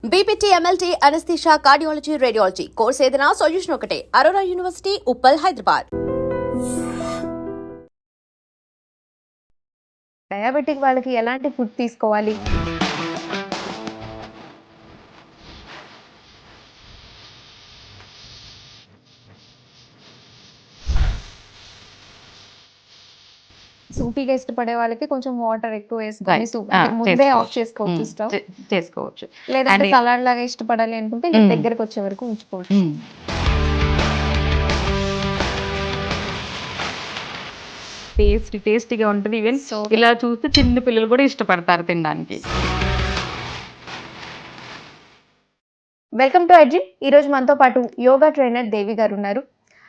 BPT MLT anaesthesia cardiology radiology course ఏదైనా solution ఒకటే Aurora university Uppal Hyderabad. Diabetic వాళ్ళకి ఎలాంటి ఫుడ్ తీసుకోవాలి? సూపీగా ఇష్టపడే వాళ్ళకి కొంచెం వాటర్ ఎక్కువ వేసుకొని సూప్ ముందే ఆఫ్ చేసుకోవచ్చు స్టవ్ చేసుకోవచ్చు. లేదంటే సలాడ్ లాగా ఇష్టపడాలి అనుకుంటే ఇంకా దగ్గరకు వచ్చే వరకు ఉంచుకోవచ్చు. టేస్టీగా ఉంటుంది. ఈవెన్ ఇలా చూస్తే చిన్న పిల్లలు కూడా ఇష్టపడతారు తినడానికి. వెల్కమ్ టు అడ్జి. ఈ రోజు మనతో పాటు యోగా ట్రైనర్ దేవి గారు ఉన్నారు.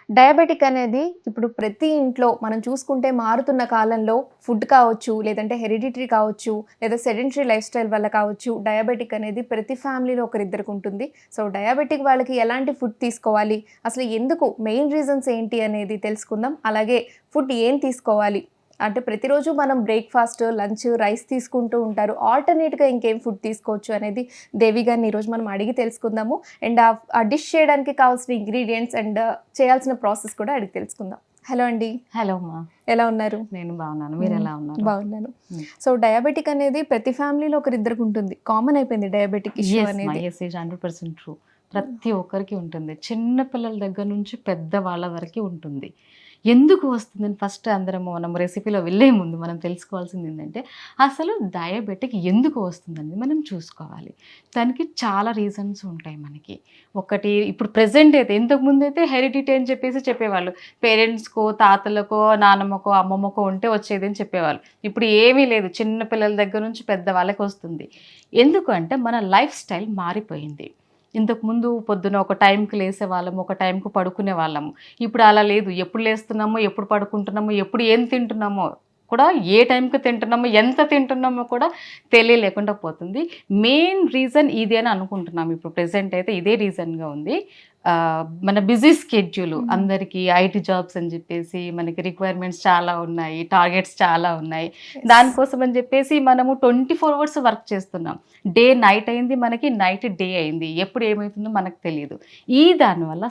డయాబెటిక్ అనేది ఇప్పుడు ప్రతి ఇంట్లో మనం చూసుకుంటే మారుతున్న కాలంలో ఫుడ్ కావచ్చు, లేదంటే హెరిడిటరీ కావచ్చు, లేదా సెడెంటరీ లైఫ్ స్టైల్ వల్ల కావచ్చు, డయాబెటిక్ అనేది ప్రతి ఫ్యామిలీలో ఒకరిద్దరికి ఉంటుంది. సో డయాబెటిక్ వాళ్ళకి ఎలాంటి ఫుడ్ తీసుకోవాలి, అసలు ఎందుకు, మెయిన్ రీజన్స్ ఏంటి అనేది తెలుసుకుందాం. అలాగే ఫుడ్ ఏం తీసుకోవాలి అంటే ప్రతిరోజు మనం బ్రేక్ఫాస్ట్, లంచ్, రైస్ తీసుకుంటూ ఉంటారు. ఆల్టర్నేట్గా ఇంకేం ఫుడ్ తీసుకోవచ్చు అనేది దేవి గారిని ఈరోజు మనం అడిగి తెలుసుకుందాము. అండ్ ఆ డిష్ చేయడానికి కావాల్సిన ఇంగ్రీడియంట్స్ అండ్ చేయాల్సిన ప్రాసెస్ కూడా అడిగి తెలుసుకుందాం. హలో అండి. హలో అమ్మా, ఎలా ఉన్నారు? నేను బాగున్నాను, మీరు ఎలా ఉన్నారు? బాగున్నాను. సో డయాబెటిక్ అనేది ప్రతి ఫ్యామిలీలో ఒకరిద్దరికి ఉంటుంది, కామన్ అయిపోయింది డయాబెటిక్ ఇష్యూ అనేది. 100% ట్రూ. ప్రతి ఒక్కరికి ఉంటుంది, చిన్న పిల్లల దగ్గర నుంచి పెద్ద వాళ్ళ వరకు ఉంటుంది. ఎందుకు వస్తుందని ఫస్ట్ మనం రెసిపీలో వెళ్ళే ముందు మనం తెలుసుకోవాల్సింది ఏంటంటే అసలు డయాబెటిక్ ఎందుకు వస్తుందని మనం చూసుకోవాలి. దానికి చాలా రీజన్స్ ఉంటాయి మనకి. ఒకటి, ఇప్పుడు ప్రెజెంట్ అయితే, ఇంతకుముందు అయితే హెరిడిటీ అని చెప్పేవాళ్ళు. పేరెంట్స్కో, తాతలకో, నాన్నమ్మకో, అమ్మమ్మకో ఉంటే వచ్చేది అని చెప్పేవాళ్ళు. ఇప్పుడు ఏమీ లేదు, చిన్న పిల్లల దగ్గర నుంచి పెద్ద వాళ్ళకి వస్తుంది. ఎందుకు అంటే మన లైఫ్ స్టైల్ మారిపోయింది. ఇంతకుముందు పొద్దున ఒక టైంకి లేసే వాళ్ళము, ఒక టైంకు పడుకునే వాళ్ళము. ఇప్పుడు అలా లేదు. ఎప్పుడు లేస్తున్నామో, ఎప్పుడు పడుకుంటున్నామో, ఎప్పుడు ఏం తింటున్నామో కూడా, ఏ టైంకి తింటున్నామో, ఎంత తింటున్నామో కూడా తెలియలేకుండా పోతుంది. మెయిన్ రీజన్ ఇది అని అనుకుంటున్నాము. ఇప్పుడు ప్రెసెంట్ అయితే ఇదే రీజన్గా ఉంది. మన బిజీ స్కెడ్యూల్, అందరికీ ఐటీ జాబ్స్ అని చెప్పేసి మనకి రిక్వైర్మెంట్స్ చాలా ఉన్నాయి, టార్గెట్స్ చాలా ఉన్నాయి. దానికోసం అని చెప్పేసి మనము 24 hours వర్క్ చేస్తున్నాం. డే నైట్ అయింది, మనకి నైట్ డే అయింది. ఎప్పుడు ఏమవుతుందో మనకు తెలియదు. దానివల్ల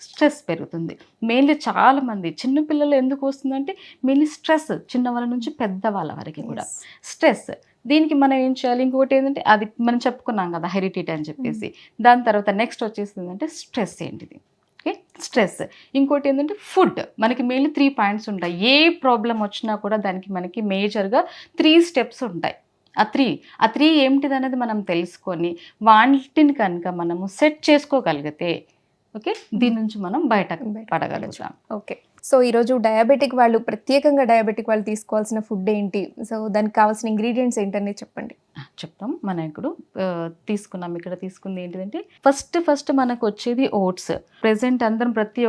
స్ట్రెస్ పెరుగుతుంది. మెయిన్లీ చాలామంది చిన్నపిల్లలు ఎందుకు వస్తుందంటే మెయిన్లీ స్ట్రెస్, చిన్నవాళ్ళ నుంచి పెద్దవాళ్ళ వరకు కూడా స్ట్రెస్. దీనికి మనం ఏం చేయాలి? ఇంకొకటి ఏంటంటే, అది మనం చెప్పుకున్నాం కదా హెరిడిటీ అని చెప్పేసి. దాని తర్వాత నెక్స్ట్ వచ్చేసిందంటే స్ట్రెస్ ఏంటిది, ఓకే, స్ట్రెస్. ఇంకోటి ఏంటంటే ఫుడ్. మనకి మెయిన్లీ 3 పాయింట్స్ ఉంటాయి. ఏ ప్రాబ్లం వచ్చినా కూడా దానికి మనకి మేజర్గా 3 steps ఉంటాయి. ఆ త్రీ ఏమిటిది అనేది మనం తెలుసుకొని వాటిని కనుక మనము సెట్ చేసుకోగలిగితే, ఓకే, దీని నుంచి మనం బయటకు పడగలుగుతాం. ఓకే. సో ఈరోజు డయాబెటిక్ వాళ్ళు, ప్రత్యేకంగా డయాబెటిక్ వాళ్ళు తీసుకోవాల్సిన ఫుడ్ ఏంటి, సో దానికి కావాల్సిన ఇంగ్రీడియంట్స్ ఏంటనేది చెప్పండి. చెప్తాం. మనం ఇప్పుడు ఇక్కడ తీసుకుంది ఏంటిదంటే ఫస్ట్ మనకు వచ్చేది ఓట్స్. ప్రెసెంట్ అందరం ప్రతి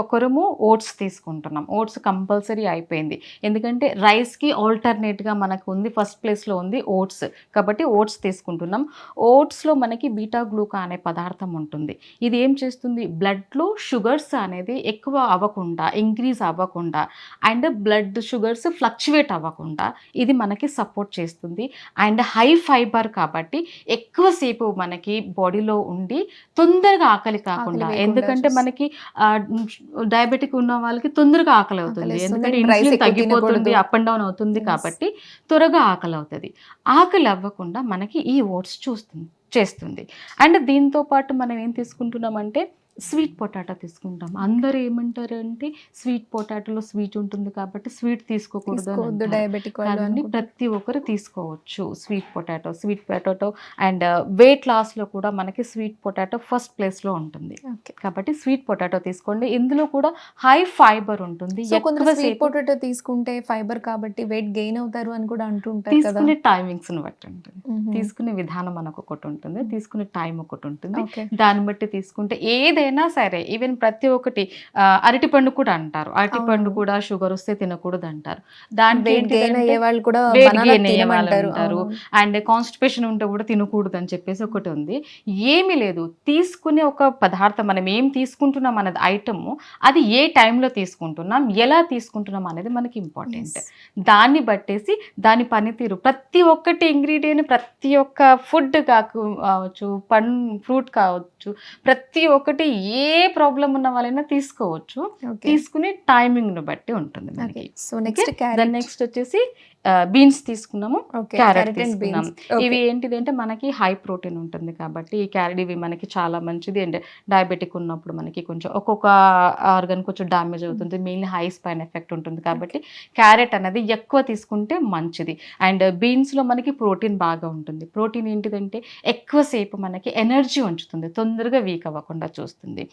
ఒక్కరము ఓట్స్ తీసుకుంటున్నాం. ఓట్స్ కంపల్సరీ అయిపోయింది. ఎందుకంటే రైస్కి ఆల్టర్నేట్గా మనకు ఉంది, ఫస్ట్ ప్లేస్లో ఉంది ఓట్స్. కాబట్టి ఓట్స్ తీసుకుంటున్నాం. ఓట్స్లో మనకి బీటా గ్లూకా అనే పదార్థం ఉంటుంది. ఇది ఏం చేస్తుంది? బ్లడ్లో షుగర్స్ అనేది ఎక్కువ అవ్వకుండా, ఇంక్రీజ్ అవ్వకుండా, అండ్ బ్లడ్ షుగర్స్ ఫ్లక్చువేట్ అవ్వకుండా ఇది మనకి సపోర్ట్ చేస్తుంది. అండ్ హై ఫైబర్ కాబట్టి ఎక్కువసేపు మనకి బాడీలో ఉండి తొందరగా ఆకలి కాకుండా, ఎందుకంటే మనకి డయాబెటిక్ ఉన్న వాళ్ళకి తొందరగా ఆకలి అవుతుంది. ఎందుకంటే ఇన్సులిన్ తగ్గిపోతుంది, అప్ అండ్ డౌన్ అవుతుంది, కాబట్టి త్వరగా ఆకలి అవుతుంది. ఆకలి అవ్వకుండా మనకి ఈ ఓట్స్ చేస్తుంది. అండ్ దీంతో పాటు మనం ఏం తీసుకుంటున్నామంటే స్వీట్ పొటాటో తీసుకుంటాం. అందరూ ఏమంటారు అంటే స్వీట్ పొటాటోలో స్వీట్ ఉంటుంది కాబట్టి స్వీట్ తీసుకోకూడదు, డయాబెటిక్ కానీ ప్రతి ఒక్కరు తీసుకోవచ్చు స్వీట్ పొటాటో. అండ్ వెయిట్ లాస్లో కూడా మనకి స్వీట్ పొటాటో ఫస్ట్ ప్లేస్లో ఉంటుంది. కాబట్టి స్వీట్ పొటాటో తీసుకోండి. ఇందులో కూడా హై ఫైబర్ ఉంటుంది. స్వీట్ పొటాటో తీసుకుంటే ఫైబర్ కాబట్టి వెయిట్ గెయిన్ అవుతారు అని కూడా అంటుంటారు. తీసుకునే టైమింగ్స్ని బట్టి ఉంటుంది, తీసుకునే విధానం మనకు ఒకటి ఉంటుంది, తీసుకునే టైం ఒకటి ఉంటుంది. దాన్ని బట్టి తీసుకుంటే ఏదైనా ఏదైనా సరే ఈవెన్ ప్రతి ఒక్కటి అరటిపండు కూడా అంటారు, అరటిపండు అవును. కూడా షుగర్ వస్తే తినకూడదు అంటారు. దాంట్లో వెయిట్ గెయిన్ ఏంటిదంటే అయ్యే వాళ్ళు కూడా వెయిట్ బనానా గెయిన్ అయ్యే వాళ్ళు తినమంటారు. అంటారు, అవును. అండ్ కాన్స్టిపేషన్ ఉంటే కూడా తినకూడదు అని చెప్పేసి ఒకటి ఉంది. ఏమీ లేదు, తీసుకునే ఒక పదార్థం మనం ఏం తీసుకుంటున్నాం అన్నది ఐటమ్, అది ఏ టైంలో తీసుకుంటున్నాం, ఎలా తీసుకుంటున్నాం అనేది మనకి ఇంపార్టెంట్. Yes. దాన్ని బట్టేసి దాని పనితీరు ప్రతి ఒక్కటి ఇంగ్రీడియంట్, ప్రతి ఒక్క ఫుడ్ కావచ్చు, ఫ్రూట్ కావచ్చు, ప్రతి ఒక్కటి ఏ ప్రాబ్లం ఉన్న వాళ్ళైనా తీసుకోవచ్చు. ఓకే. తీసుకునే టైమింగ్ ను బట్టి ఉంటుంది ఓకే. మనకి. సో నెక్స్ట్ దాని క్యారెట్. నెక్స్ట్ వచ్చేసి బీన్స్ తీసుకున్నాము, ఓకే. క్యారెట్ క్యారెట్ అండ్ తీసుకున్నాం. బీన్స్. ఓకే. ఇవి ఏంటిదంటే మనకి హై ప్రోటీన్ ఉంటుంది కాబట్టి ఈ క్యారెట్ ఇవి మనకి చాలా మంచిది. అండ్ డయాబెటిక్ ఉన్నప్పుడు మనకి కొంచెం ఒక్కొక్క ఆర్గన్ కొంచెం డ్యామేజ్ అవుతుంది, మెయిన్లీ హై స్పైన్ ఎఫెక్ట్ ఉంటుంది కాబట్టి క్యారెట్ అనేది ఎక్కువ తీసుకుంటే మంచిది. అండ్ బీన్స్లో మనకి ప్రోటీన్ బాగా ఉంటుంది. ప్రోటీన్ ఏంటిదంటే ఎక్కువసేపు మనకి ఎనర్జీ ఉంచుతుంది, తొందరగా వీక్ అవ్వకుండా చూస్తుంది.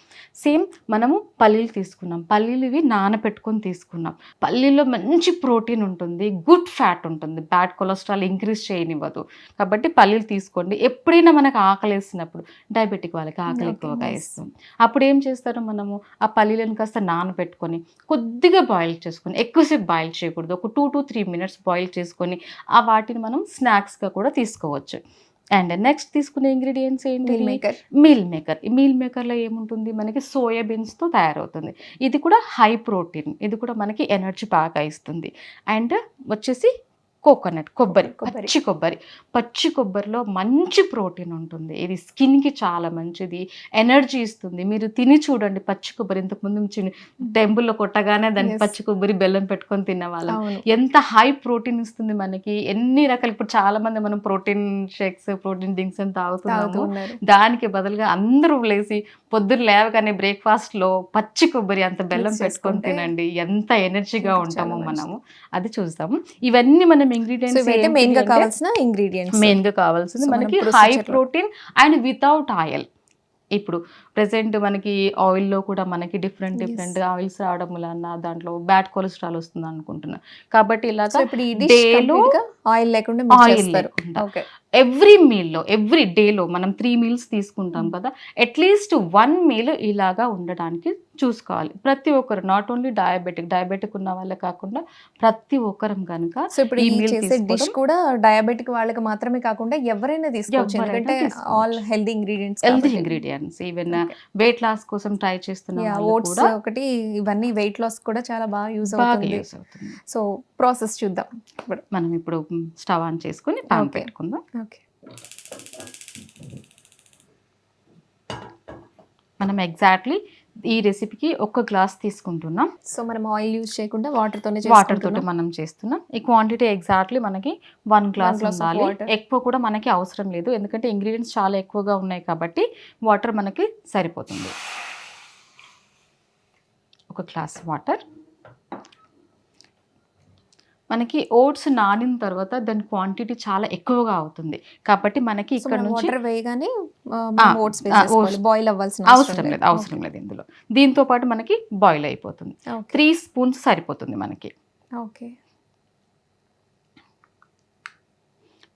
సేమ్ మనము పల్లీలు తీసుకున్నాం, పల్లీలు ఇవి నానబెట్టుకొని తీసుకున్నాం. పల్లీలో మంచి ప్రోటీన్ ఉంటుంది, గుడ్ ఫ్యాట్ ఉంటుంది, బ్యాడ్ కొలెస్ట్రాల్ ఇంక్రీజ్ చేయనివ్వదు. కాబట్టి పల్లీలు తీసుకోండి. ఎప్పుడైనా మనకు ఆకలేసినప్పుడు, డయాబెటిక్ వాళ్ళకి ఆకలి ఓకే. ఎక్కువగా నైస్. ఇస్తుంది, అప్పుడు ఏం చేస్తారు, మనము ఆ పల్లీలను కాస్త నానబెట్టుకొని కొద్దిగా బాయిల్ చేసుకొని, ఎక్కువసేపు బాయిల్ చేయకూడదు, ఒక 2 to 3 minutes బాయిల్ చేసుకొని ఆ వాటిని మనం స్నాక్స్గా కూడా తీసుకోవచ్చు. అండ్ నెక్స్ట్ తీసుకునే ఇంగ్రీడియంట్స్ ఏంటి, మీల్ మేకర్. Meal maker. ఈ మీల్ మేకర్లో ఏముంటుంది, మనకి సోయాబీన్స్తో తయారవుతుంది. ఇది కూడా హై ప్రోటీన్, ఇది కూడా మనకి ఎనర్జీ బాగా ఇస్తుంది. అండ్ వచ్చేసి కోకోనట్, కొబ్బరి, పచ్చి కొబ్బరిలో మంచి ప్రోటీన్ ఉంటుంది. ఇది స్కిన్కి చాలా మంచిది, ఎనర్జీ ఇస్తుంది. మీరు తిని చూడండి పచ్చి కొబ్బరి. ఇంతకుముందు టెంపుల్లో కొట్టగానే దాన్ని Yes. పచ్చి కొబ్బరి బెల్లం పెట్టుకొని తినేవాళ్ళం. అవును. ఎంత హై ప్రోటీన్ ఇస్తుంది మనకి. ఎన్ని రకాలు, ఇప్పుడు చాలా మంది మనం ప్రోటీన్ షేక్స్, ప్రోటీన్ డ్రింక్స్ అని తాగుతూ తాగుతున్నాము. ఉన్నారు. దానికి బదులుగా అందరూ లేసి పొద్దున్న లేవగానే బ్రేక్ఫాస్ట్లో పచ్చి కొబ్బరి అంత బెల్లం Mix పెట్టుకొని చేసుకుంటే తినండి, ఎంత ఎనర్జీగా చాలా ఉంటామో మంచిది. మనము. అది చూద్దాము. ఇవన్నీ మనం సో ఇంగ్రీడియంట్స్ ఇవైతే మెయిన్ గా కావాల్సిన ఇంగ్రీడియంట్స్. మెయిన్ గా కావాల్సింది సో మనం మనకి హై procedure లో. Protein and without oil. ఇప్పుడు ప్రెసెంట్ మనకి ఆయిల్లో కూడా మనకి డిఫరెంట్ ఆయిల్స్ రావడం వలన దాంట్లో బ్యాడ్ కొలెస్ట్రాల్ వస్తుంది అనుకుంటున్నా. కాబట్టి సో ఇలాగా ఇప్పుడు ఈ డిష్ డేలో కంప్లీట్ గా ఆయిల్ లేకుండా mix ఆయిల్ చేస్తారు. లేకుండా ఓకే. ఎవ్రీ డేలో మనం 3 meals తీసుకుంటాం కదా, అట్లీస్ట్ 1 meal ఇలాగా ఉండడానికి చూసుకోవాలి ప్రతి ఒక్కరు. నాట్ ఓన్లీ డయాబెటిక్ ఉన్న వాళ్ళే కాకుండా ప్రతి ఒక్కరం కనుక సో ఇప్పుడు ఈ ఈ meal చేసే డిష్ తీసుకోవడం కూడా డయాబెటిక్ వాళ్ళకి మాత్రమే కాకుండా ఎవరైనా తీసుకోవచ్చు, ఎవరైనా ఎందుకంటే తీసుకోవచ్చు. All healthy ingredients. Healthy ingredients. Even weight loss కోసం ట్రై చేస్తున్న వాళ్ళు ఓట్స్ కూడా ఒకటి, ఇవన్నీ వెయిట్ లాస్ కూడా చాలా బాగా యూజ్ బాగా అవుతుంది. యూస్ అవుతుంది. సో ప్రాసెస్ చూద్దాం ఇప్పుడు. మనం ఇప్పుడు స్టవ్ ఆన్ చేసుకుని పాన్ Okay. పెట్టుకుందాం. ఓకే. మనం ఎగ్జాక్ట్లీ ఈ రెసిపీకి 1 glass తీసుకుంటున్నాం. సో మనం ఆయిల్ యూజ్ చేయకుండా వాటర్ తోనే వాటర్ తోటి చేసుకుంటున్నాం. మనం చేస్తున్నాం. ఈ క్వాంటిటీ ఎగ్జాక్ట్లీ మనకి 1 glass glass of ఉండాలి. water. ఎక్కువ కూడా మనకి అవసరం లేదు, ఎందుకంటే ఇంగ్రీడియంట్స్ చాలా ఎక్కువగా ఉన్నాయి కాబట్టి వాటర్ మనకి సరిపోతుంది. 1 glass వాటర్. మనకి ఓట్స్ నానిన తర్వాత దాని క్వాంటిటీ చాలా ఎక్కువగా అవుతుంది కాబట్టి మనకి సో ఇక్కడ మనం నుంచి వాటర్ వేయగానే మనం ఓట్స్ వేసేసుకోవాలి, బాయిల్ అవ్వాల్సిన అవసరం లేదు ఇందులో. దీంతో పాటు మనకి బాయిల్ అయిపోతుంది. 3 spoons సరిపోతుంది మనకి. ఓకే.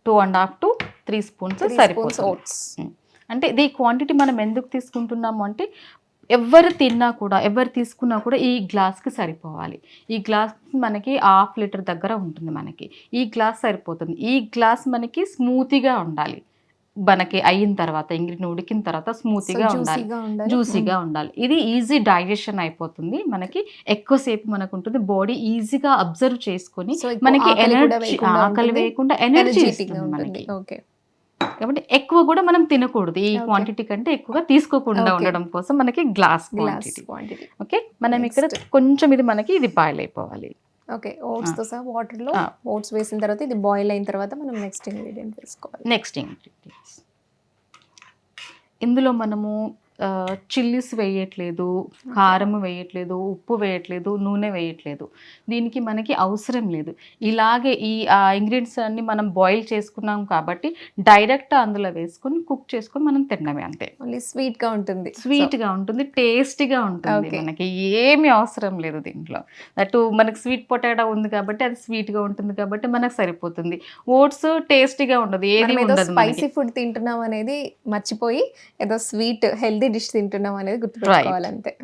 2.5 to 3 spoons సరిపోతుంది. ఓట్స్. అంటే ఇది క్వాంటిటీ మనం ఎందుకు తీసుకుంటున్నాము అంటే ఎవరు తీసుకున్నా కూడా ఈ గ్లాస్కి సరిపోవాలి. ఈ గ్లాస్ మనకి 1/2 liter దగ్గర ఉంటుంది మనకి. ఈ గ్లాస్ సరిపోతుంది. ఈ గ్లాస్ మనకి స్మూతీగా ఉండాలి, మనకి అయిన తర్వాత ఇంగ్రీడియంట్ ఉడికిన తర్వాత స్మూతీగా ఉండాలి, జ్యూసీగా ఉండాలి. ఇది ఈజీ డైజెషన్ అయిపోతుంది మనకి, ఎక్కువసేపు మనకు ఉంటుంది, బాడీ ఈజీగా అబ్జర్వ్ చేసుకొని మనకి ఎనర్జీ, ఆకలి వేయకుండా ఎనర్జీ ఇస్తుంది మనకి. ఓకే. కాబట్టి ఎక్కువ కూడా మనం తినకూడదు, ఈ క్వాంటిటీ కంటే ఎక్కువగా తీసుకోకుండా ఉండడం కోసం మనకి గ్లాస్ క్వాంటిటీ. ఓకే. మనం ఇక్కడ కొంచెం ఇది మనకి ఇది బాయిల్ అయిపోవాలి. ఓకే. ఓట్స్ తో సహా వాటర్ లో ఓట్స్ వేసిన తర్వాత ఇది బాయిల్ అయిన తర్వాత మనం నెక్స్ట్ ఇంగ్రీడియంట్ వేసుకోవాలి. నెక్స్ట్ ఇంగ్రీడియంట్స్ ఇందులో మనము చిల్లీస్ వేయట్లేదు, కారం వేయట్లేదు, ఉప్పు వేయట్లేదు, నూనె వేయట్లేదు. దీనికి మనకి అవసరం లేదు. ఇలాగే ఈ ఇంగ్రీడియంట్స్ అన్ని మనం బాయిల్ చేసుకున్నాం కాబట్టి డైరెక్ట్ అందులో వేసుకొని కుక్ చేసుకొని మనం తినడమే, అంతే. స్వీట్ గా ఉంటుంది, టేస్టీగా ఉంటుంది. మనకి ఏమి అవసరం లేదు దీంట్లో. దట్టు మనకి స్వీట్ పొటాటో ఉంది కాబట్టి అది స్వీట్గా ఉంటుంది కాబట్టి మనకు సరిపోతుంది. ఓట్స్ టేస్టీగా ఉండదు, ఏది ఉండదు. స్పైసీ ఫుడ్ తింటున్నాం అనేది మర్చిపోయి ఏదో స్వీట్ హెల్దీ డిష్ తింటున్నాం అనేది గుర్తుపెట్టుకోవాలి అంతే.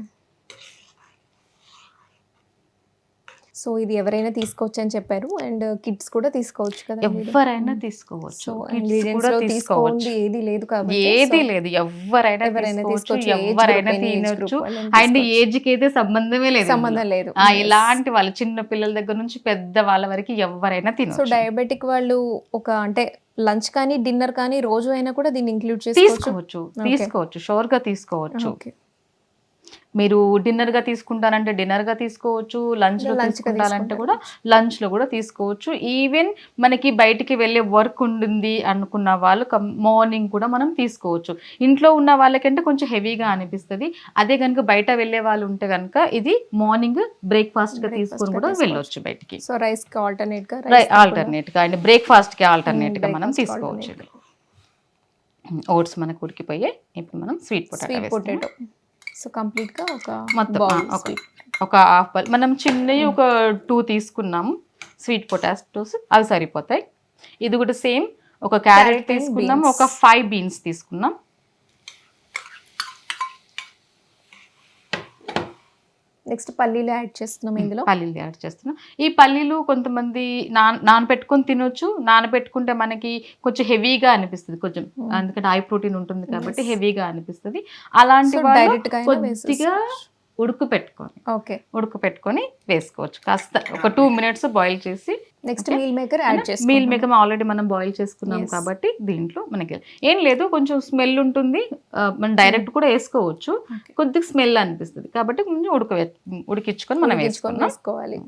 సో ఇది ఎవరైనా తీసుకోవచ్చు అని చెప్పారు, అండ్ కిడ్స్ కూడా తీసుకోవచ్చు కదా. ఎవరైనా తీసుకోవచ్చు, సో kids ఇంగ్రీడియంట్స్ కూడా లో తీసుకోవచ్చు. తీసుకోండి ఏది లేదు కాబట్టి ఏది లేదు, ఎవరైనా తీసుకోవచ్చు, ఎవరైనా తినొచ్చు. అండ్ ఏజ్ కి అయితే సంబంధమే లేదు, సంబంధం లేదు. ఇలాంటి వాళ్ళ చిన్న పిల్లల దగ్గర నుంచి పెద్ద వాళ్ళ వరకు ఎవరైనా సో తినొచ్చు. డయాబెటిక్ వాళ్ళు ఒక అంటే లంచ్ కానీ డిన్నర్ కానీ రోజు అయినా కూడా దీన్ని ఇంక్లూడ్ తీసుకోవచ్చు, షూర్ గా తీసుకోవచ్చు. ఓకే. మీరు డిన్నర్ గా తీసుకుంటారంటే డిన్నర్ గా తీసుకోవచ్చు, లంచ్ లో తీసుకుంటారంటే కూడా లంచ్ లో కూడా తీసుకోవచ్చు. ఈవెన్ మనకి బయటికి వెళ్ళే వర్క్ ఉంటుంది అనుకున్న వాళ్ళు మార్నింగ్ కూడా మనం తీసుకోవచ్చు. ఇంట్లో ఉన్న వాళ్ళకంటే కొంచెం హెవీగా అనిపిస్తుంది. అదే కనుక బయట వెళ్ళే వాళ్ళు ఉంటే కనుక ఇది మార్నింగ్ బ్రేక్ఫాస్ట్ గా తీసుకొని కూడా వెళ్ళొచ్చు బయటికి. సో రైస్ కి ఆల్టర్నేట్ గా అండ్ బ్రేక్ఫాస్ట్ కి ఆల్టర్నేట్ గా మనం తీసుకోవచ్చు. ఓట్స్ మనకు ఉడికిపోయే, ఇప్పుడు మనం స్వీట్ పొటాటో. సో కంప్లీట్ గా ఒక మొత్తం ఒక హాఫ్ బాల్ మనం చిన్నవి ఒక 2 తీసుకున్నాము స్వీట్ పొటాటోస్, అవి సరిపోతాయి. ఇది కూడా సేమ్ ఒక క్యారెట్ తీసుకున్నాం, ఒక 5 బీన్స్ తీసుకున్నాం. నెక్స్ట్ పల్లీలు యాడ్ చేస్తున్నాం ఇందులో. పల్లీలు యాడ్ చేస్తున్నాం. ఈ పల్లీలు కొంతమంది నానబెట్టుకొని తినొచ్చు, నానబెట్టుకుంటే మనకి కొంచెం హెవీగా అనిపిస్తుంది కొంచెం, ఎందుకంటే హై ప్రోటీన్ ఉంటుంది కాబట్టి హెవీగా అనిపిస్తుంది. అలాంటి కొద్దిగా ఉడకపెట్టుకొని వేసుకోవచ్చు. కాస్త ఒక 2 minutes బాయిల్ చేసి నెక్స్ట్ మీల్ మేకర్ యాడ్ చేస్తాం. మీల్ మేకర్ ఆల్రెడీ మనం బాయిల్ చేసుకున్నాం కాబట్టి దీంట్లో మనకి ఏం లేదు, కొంచెం స్మెల్ ఉంటుంది, మనం డైరెక్ట్ కూడా వేసుకోవచ్చు, కొద్దిగా స్మెల్ అనిపిస్తుంది కాబట్టి కొంచెం ఉడికించుకొని మనం వేసుకోవాలి.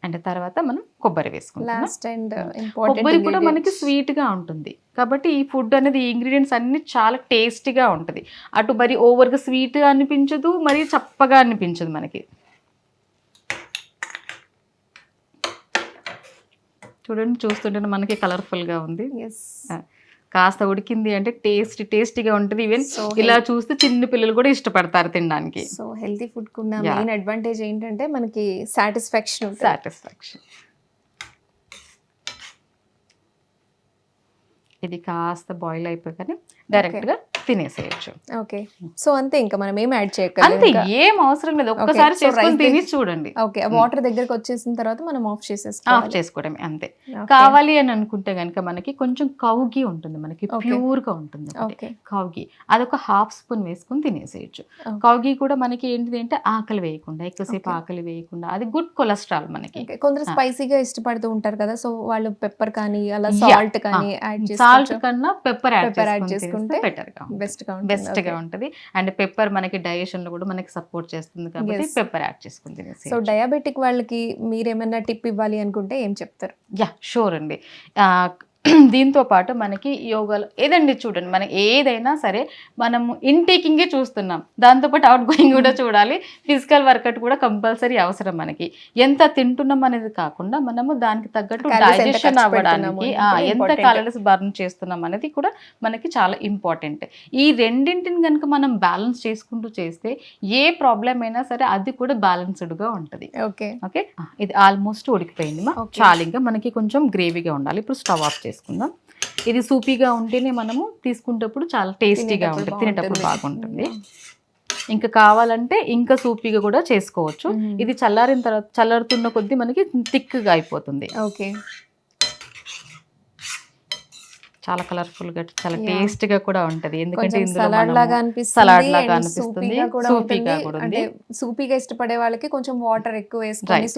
అండ్ తర్వాత మనం కొబ్బరి వేసుకుంటాం. కొబ్బరి కూడా మనకి స్వీట్ గా ఉంటుంది కాబట్టి ఈ ఫుడ్ అనేది, ఈ ఇంగ్రీడియంట్స్ అన్ని చాలా టేస్టీగా ఉంటుంది. అటు మరి ఓవర్గా స్వీట్ గా అనిపించదు, మరి చప్పగా అనిపించదు మనకి. చూడండి, చూస్తుంటే మనకి కలర్ఫుల్ గా ఉంది. కాస్త ఉడికింది అంటే టేస్టీగా ఉంటుంది. ఈవెన్ ఇలా చూస్తే చిన్న పిల్లలు కూడా ఇష్టపడతారు తినడానికి. సో హెల్తీ ఫుడ్ కు ఉన్న మెయిన్ అడ్వాంటేజ్ ఏంటంటే మనకి సాటిస్ఫాక్షన్. ఇది కాస్త బాయిల్ అయిపోగానే డైరెక్ట్ గా తినేసేయచ్చు. ఓకే. సో అంతే, ఇంకా మనం ఏం యాడ్ చేయక్కర్లేదు, అంతే, ఏం అవసరం లేదు. ఒక్కసారి చేసుకొని తిని చూడండి. ఓకే. వాటర్ దగ్గరకు వచ్చేసిన తర్వాత మనం ఆఫ్ చేసుకోవడమే అంతే. కావాలి అని అనుకుంటే గనుక మనకి కొంచెం కౌగి ఉంటుంది, మనకి ప్యూర్ గా ఉంటుంది కౌగి, అదొక 1/2 స్పూన్ వేసుకొని తినేసేయచ్చు. కౌగి కూడా మనకి ఏంటిది అంటే ఆకలి వేయకుండా, ఎక్కువసేపు ఆకలి వేయకుండా, అది గుడ్ కొలెస్ట్రాల్ మనకి. కొందరు స్పైసీగా ఇష్టపడుతూ ఉంటారు కదా, సో వాళ్ళు పెప్పర్ కానీ అలా సాల్ట్ కానీ యాడ్ చేసి, సాల్ట్ కన్నా పెప్పర్ యాడ్ చేసుకుంటే బెటర్ గా బెస్ట్ గా ఉంటది. అండ్ పెప్పర్ మనకి డైజెషన్ లో కూడా మనకి సపోర్ట్ చేస్తుంది కాబట్టి పెప్పర్ యాడ్ చేసుకుంది. సో డయాబెటిక్ వాళ్ళకి మీరేమన్నా టిప్ ఇవ్వాలి అనుకుంటే ఏం చెప్తారు? షూర్ అండి. దీంతో పాటు మనకి యోగాలో ఏదండి చూడండి, మనం ఏదైనా సరే మనము ఇన్టేకింగే చూస్తున్నాం, దాంతోపాటు అవుట్ గోయింగ్ కూడా చూడాలి. ఫిజికల్ వర్కౌట్ కూడా కంపల్సరీ అవసరం. మనకి ఎంత తింటున్నాం అనేది కాకుండా మనము దానికి తగ్గట్టు డైజెషన్ అవ్వడానికి ఎంత క్యాలరీస్ బర్న్ చేస్తున్నాం అనేది కూడా మనకి చాలా ఇంపార్టెంట్. ఈ రెండింటిని కనుక మనం బ్యాలెన్స్ చేసుకుంటూ చేస్తే ఏ ప్రాబ్లం అయినా సరే అది కూడా బ్యాలెన్స్డ్గా ఉంటుంది. ఓకే. ఇది ఆల్మోస్ట్ ఉడికిపోయింది చాలా, ఇంకా మనకి కొంచెం గ్రేవీగా ఉండాలి. ఇప్పుడు స్టవ్ ఆఫ్ చేసుకుందాం. ఇది సూపీగా ఉంటేనే మనము తీసుకునేటప్పుడు చాలా టేస్టీగా ఉంటుంది, తినేటప్పుడు బాగుంటుంది. ఇంకా కావాలంటే ఇంకా సూపీగా కూడా చేసుకోవచ్చు. ఇది చల్లారిన తర్వాత, చల్లారుతున్న కొద్దీ మనకి థిక్గా అయిపోతుంది. ఓకే. చాలా కలర్ఫుల్ గా, చాలా టేస్ట్ గా కూడా ఉంటది. ఎందుకంటే ఇందులో సలాడ్ లాగా అనిపిస్తుంది, సూపీగా కూడా ఉంది. సూపీగా ఇష్టపడే వాళ్ళకి కొంచెం వాటర్ ఎక్కువ వేసుకొని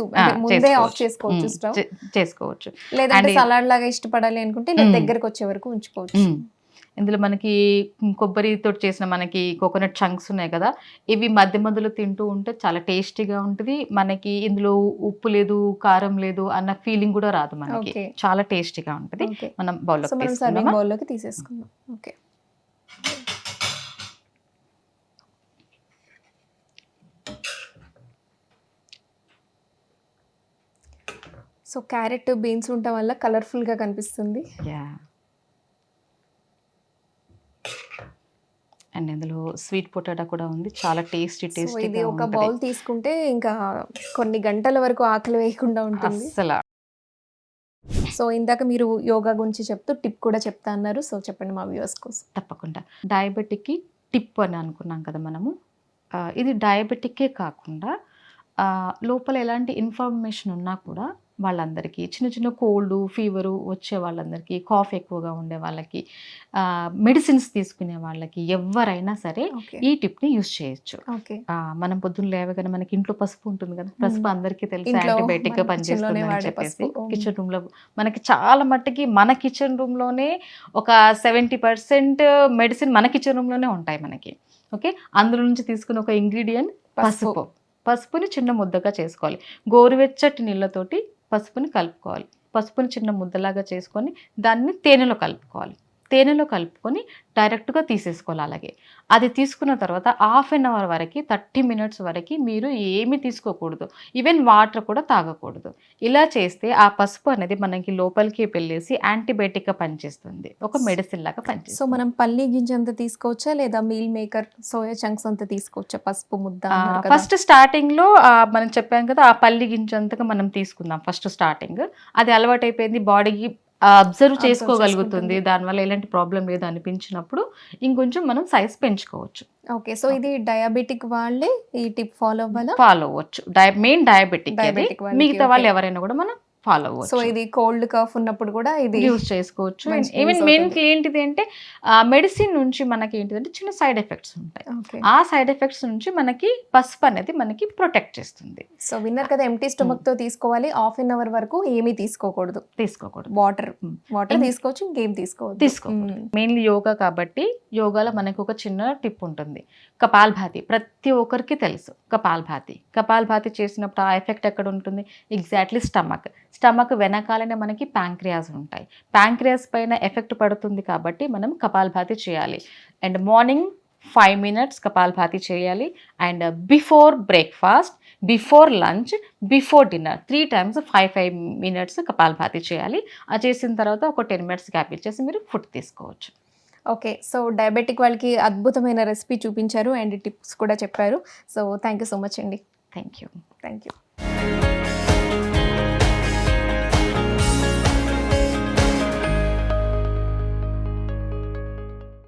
ముందే ఆఫ్ చేసుకోవచ్చు, స్టవ్ చేసుకోవచ్చు. లేదంటే సలాడ్ లాగా ఇష్టపడాలి అనుకుంటే దగ్గరకు వచ్చే వరకు ఉంచుకోవచ్చు. ఇందులో మనకి కొబ్బరితో చేసిన మనకి కోకోనట్ చంక్స్ ఉన్నాయి కదా, ఇవి మధ్య మధ్యలో తింటూ ఉంటే చాలా టేస్టీగా ఉంటుంది. మనకి ఇందులో ఉప్పు లేదు, కారం లేదు అన్న ఫీలింగ్ కూడా రాదు మనకి, చాలా టేస్టీగా ఉంటుంది. మనం బౌల్లోకి తీసేసుకుందాం. ఓకే. సో క్యారెట్, బీన్స్ ఉండటం వల్ల కలర్ఫుల్ గా కనిపిస్తుంది. అండ్ ఇందులో స్వీట్ పొటాటో కూడా ఉంది, చాలా టేస్టీ. ఇది ఒక బౌల్ తీసుకుంటే ఇంకా కొన్ని గంటల వరకు ఆకలి వేయకుండా ఉంటుంది అసలు. సో ఇందాక మీరు యోగా గురించి చెప్తూ టిప్ కూడా చెప్తా అన్నారు, సో చెప్పండి మా వ్యూవర్స్ కోసం. తప్పకుండా. డయాబెటిక్ కి టిప్ అని అనుకున్నాం కదా మనము. ఇది డయాబెటిక్కే కాకుండా లోపల ఎలాంటి ఇన్ఫర్మేషన్ ఉన్నా కూడా వాళ్ళందరికీ చిన్న చిన్న కోల్డ్ ఫీవరు వచ్చే వాళ్ళందరికీ, కాఫ్ ఎక్కువగా ఉండే వాళ్ళకి, మెడిసిన్స్ తీసుకునే వాళ్ళకి ఎవరైనా సరే ఈ టిప్ని యూస్ చేయొచ్చు. మనం పొద్దున్న లేవగానే మనకి ఇంట్లో పసుపు ఉంటుంది కదా, పసుపు అందరికీ తెలుసు యాంటీబయాటిక్గా పనిచేస్తుంది అని చెప్పేసి కిచెన్ రూమ్లో మనకి చాలా మట్టుకి మన కిచెన్ రూమ్లోనే ఒక 70% మెడిసిన్ మన కిచెన్ రూమ్లోనే ఉంటాయి మనకి. ఓకే, అందులో నుంచి తీసుకున్న ఒక ఇంగ్రీడియంట్ పసుపు. పసుపుని చిన్న ముద్దగా చేసుకోవాలి. గోరువెచ్చటి నీళ్ళతోటి పసుపుని కలుపుకోవాలి. పసుపుని చిన్న ముద్దలాగా చేసుకొని దాన్ని తేనెలో కలుపుకొని డైరెక్ట్గా తీసేసుకోవాలి. అలాగే అది తీసుకున్న తర్వాత హాఫ్ అన్ అవర్ వరకు 30 minutes వరకు మీరు ఏమీ తీసుకోకూడదు, ఈవెన్ వాటర్ కూడా తాగకూడదు. ఇలా చేస్తే ఆ పసుపు అనేది మనకి లోపలికి వెళ్ళేసి యాంటీబయాటిక్గా పనిచేస్తుంది, ఒక మెడిసిన్ లాగా పనిచేస్తుంది. సో మనం పల్లి గింజ అంతా తీసుకోవచ్చా లేదా మీల్ మేకర్ సోయా చంక్స్ అంతా తీసుకోవచ్చా పసుపు ముద్ద? ఫస్ట్ స్టార్టింగ్లో మనం చెప్పాం కదా, ఆ పల్లి గింజ అంతగా మనం తీసుకుందాం ఫస్ట్ స్టార్టింగ్. అది అలవాటు అయిపోయింది, బాడీకి అబ్జర్వ్ చేసుకోగలుగుతుంది, దానివల్ల ఎలాంటి ప్రాబ్లం లేదు అనిపించినప్పుడు ఇంకొంచెం మనం సైజ్ పెంచుకోవచ్చు. ఓకే, సో ఇది డయాబెటిక్ వాళ్ళే ఈ టిప్ ఫాలో అవ్వచ్చు. మెయిన్ డయాబెటిక్, మిగతా వాళ్ళు ఎవరైనా కూడా మనం ఫాలో అవ్వచ్చు. సో ఇది కోల్డ్ కాఫ్ ఉన్నప్పుడు కూడా ఇది యూజ్ చేసుకోవచ్చు. ఈవెన్ మెయిన్ ఏంటిది అంటే మెడిసిన్ నుంచి మనకి ఏంటిదంటే చిన్న సైడ్ ఎఫెక్ట్స్ ఉంటాయి. ఆ సైడ్ ఎఫెక్ట్స్ నుంచి మనకి పసుపు అనేది మనకి ప్రొటెక్ట్ చేస్తుంది. సో విన్నర్ కదా, ఎంటీ స్టమక్ తో తీసుకోవాలి. హాఫ్ అన్ అవర్ వరకు ఏమీ తీసుకోకూడదు. వాటర్ తీసుకోవచ్చు, ఇంకేం తీసుకోకూడదు. మెయిన్లీ యోగా కాబట్టి యోగాలో మనకి ఒక చిన్న టిప్ ఉంటుంది, కపాల్భాతి. ప్రతి ఒక్కరికి తెలుసు కపాల్భాతి చేసినప్పుడు ఆ ఎఫెక్ట్ ఎక్కడ ఉంటుంది? ఎగ్జాక్ట్లీ స్టమక్ వెనకాలనే మనకి ప్యాంక్రియాస్ ఉంటాయి. ప్యాంక్రియాస్ పైన ఎఫెక్ట్ పడుతుంది కాబట్టి మనం కపాల్భాతి చేయాలి. అండ్ మార్నింగ్ 5 minutes కపాల్భాతి చేయాలి. And before breakfast, before lunch, before dinner 3 times 5 minutes kapalbhati చేయాలి. అది చేసిన తర్వాత ఒక 10 minutes గ్యాప్ ఇచ్చేసి మీరు ఫుడ్ తీసుకోవచ్చు. ఓకే, సో డయాబెటిక్ వాళ్ళకి అద్భుతమైన రెసిపీ చూపించారు అండ్ టిప్స్ కూడా చెప్పారు. So thank you so much అండి. Thank you.